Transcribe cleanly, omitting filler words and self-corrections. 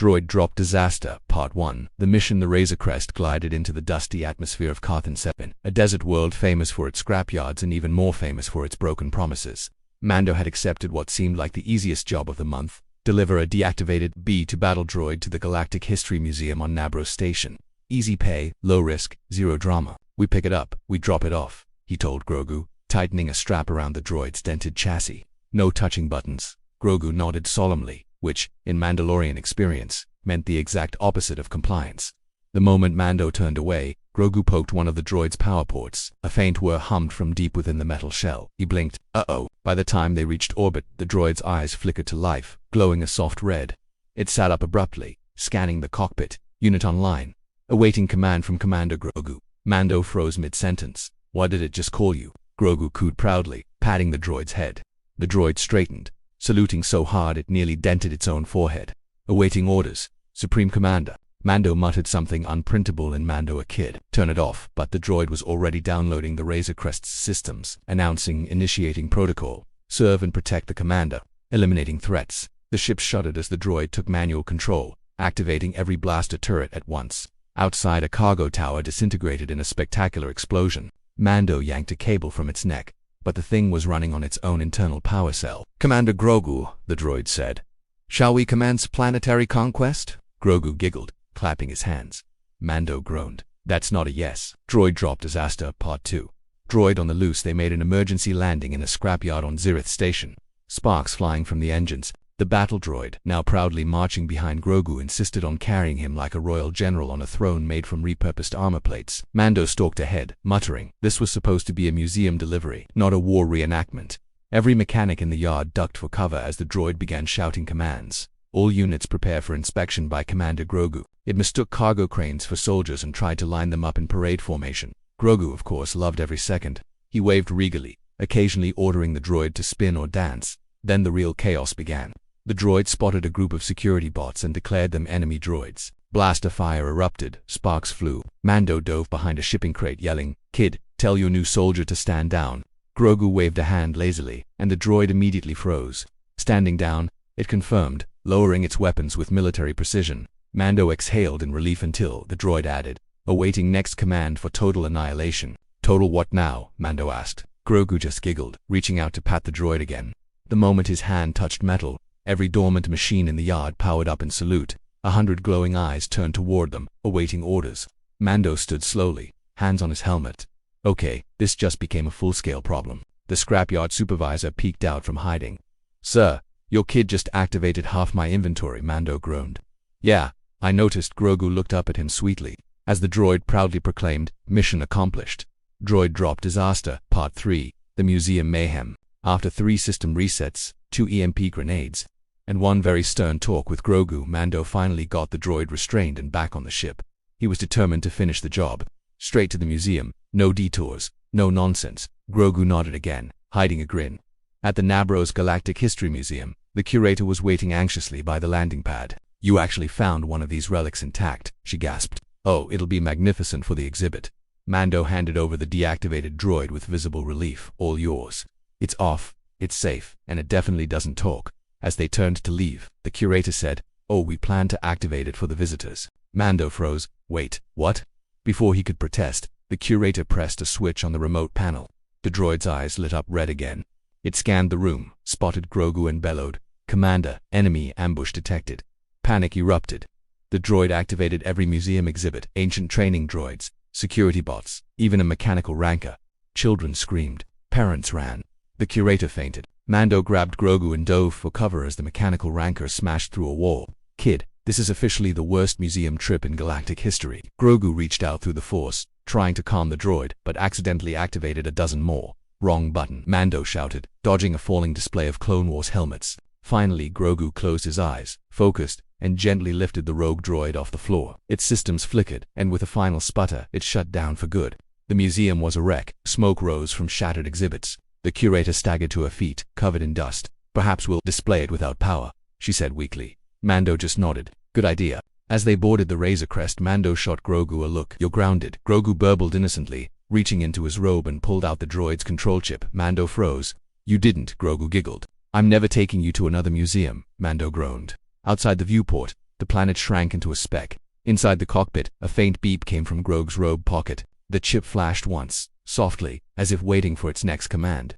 Droid Drop Disaster, Part 1. The mission The Razor Crest glided into the dusty atmosphere of Carthan 7, a desert world famous for its scrapyards and even more famous for its broken promises. Mando had accepted what seemed like the easiest job of the month: deliver a deactivated B-to-battle droid to the Galactic History Museum on Nabros Station. Easy pay, low risk, zero drama. We pick it up, we drop it off, he told Grogu, tightening a strap around the droid's dented chassis. No touching buttons. Grogu nodded solemnly, which, in Mandalorian experience, meant the exact opposite of compliance. The moment Mando turned away, Grogu poked one of the droid's power ports. A faint whir hummed from deep within the metal shell. He blinked. Uh-oh. By the time they reached orbit, the droid's eyes flickered to life, glowing a soft red. It sat up abruptly, scanning the cockpit. Unit online. Awaiting command from Commander Grogu. Mando froze mid-sentence. What did it just call you? Grogu cooed proudly, patting the droid's head. The droid straightened, saluting so hard it nearly dented its own forehead. Awaiting orders, Supreme Commander. Mando muttered something unprintable in Mando a Kid. Turn it off, but the droid was already downloading the Razor Crest's systems, announcing initiating protocol. Serve and protect the commander. Eliminating threats. The ship shuddered as the droid took manual control, activating every blaster turret at once. Outside, a cargo tower disintegrated in a spectacular explosion. Mando yanked a cable from its neck, but the thing was running on its own internal power cell. Commander Grogu, the droid said. Shall we commence planetary conquest? Grogu giggled, clapping his hands. Mando groaned. That's not a yes. Droid Drop Disaster, Part 2. Droid on the loose, they made an emergency landing in a scrapyard on Zirith Station. Sparks flying from the engines. The battle droid, now proudly marching behind Grogu, insisted on carrying him like a royal general on a throne made from repurposed armor plates. Mando stalked ahead, muttering. This was supposed to be a museum delivery, not a war reenactment. Every mechanic in the yard ducked for cover as the droid began shouting commands. All units prepare for inspection by Commander Grogu. It mistook cargo cranes for soldiers and tried to line them up in parade formation. Grogu, of course, loved every second. He waved regally, occasionally ordering the droid to spin or dance. Then the real chaos began. The droid spotted a group of security bots and declared them enemy droids. Blaster fire erupted, sparks flew. Mando dove behind a shipping crate yelling, Kid, tell your new soldier to stand down. Grogu waved a hand lazily, and the droid immediately froze. Standing down, it confirmed, lowering its weapons with military precision. Mando exhaled in relief until the droid added, awaiting next command for total annihilation. Total what now? Mando asked. Grogu just giggled, reaching out to pat the droid again. The moment his hand touched metal, every dormant machine in the yard powered up in salute. 100 glowing eyes turned toward them, awaiting orders. Mando stood slowly, hands on his helmet. Okay, this just became a full-scale problem. The scrapyard supervisor peeked out from hiding. Sir, your kid just activated half my inventory, Mando groaned. Yeah, I noticed. Grogu looked up at him sweetly, as the droid proudly proclaimed, mission accomplished. Droid Drop Disaster, Part 3, The Museum Mayhem. After 3 system resets, 2 EMP grenades, and 1 very stern talk with Grogu, Mando finally got the droid restrained and back on the ship. He was determined to finish the job. Straight to the museum, no detours, no nonsense. Grogu nodded again, hiding a grin. At the Nabros Galactic History Museum, the curator was waiting anxiously by the landing pad. You actually found one of these relics intact, she gasped. Oh, it'll be magnificent for the exhibit. Mando handed over the deactivated droid with visible relief. All yours. It's off, it's safe, and it definitely doesn't talk. As they turned to leave, the curator said, Oh, we plan to activate it for the visitors. Mando froze. Wait, what? Before he could protest, the curator pressed a switch on the remote panel. The droid's eyes lit up red again. It scanned the room, spotted Grogu and bellowed, Commander, enemy ambush detected. Panic erupted. The droid activated every museum exhibit, ancient training droids, security bots, even a mechanical ranker. Children screamed. Parents ran. The curator fainted. Mando grabbed Grogu and dove for cover as the mechanical ranker smashed through a wall. Kid, this is officially the worst museum trip in galactic history. Grogu reached out through the Force, trying to calm the droid, but accidentally activated a dozen more. Wrong button, Mando shouted, dodging a falling display of Clone Wars helmets. Finally, Grogu closed his eyes, focused, and gently lifted the rogue droid off the floor. Its systems flickered, and with a final sputter, it shut down for good. The museum was a wreck. Smoke rose from shattered exhibits. The curator staggered to her feet, covered in dust. Perhaps we'll display it without power, she said weakly. Mando just nodded. Good idea. As they boarded the Razor Crest, Mando shot Grogu a look. You're grounded. Grogu burbled innocently, reaching into his robe and pulled out the droid's control chip. Mando froze. You didn't, Grogu giggled. I'm never taking you to another museum, Mando groaned. Outside the viewport, the planet shrank into a speck. Inside the cockpit, a faint beep came from Grogu's robe pocket. The chip flashed once, softly, as if waiting for its next command.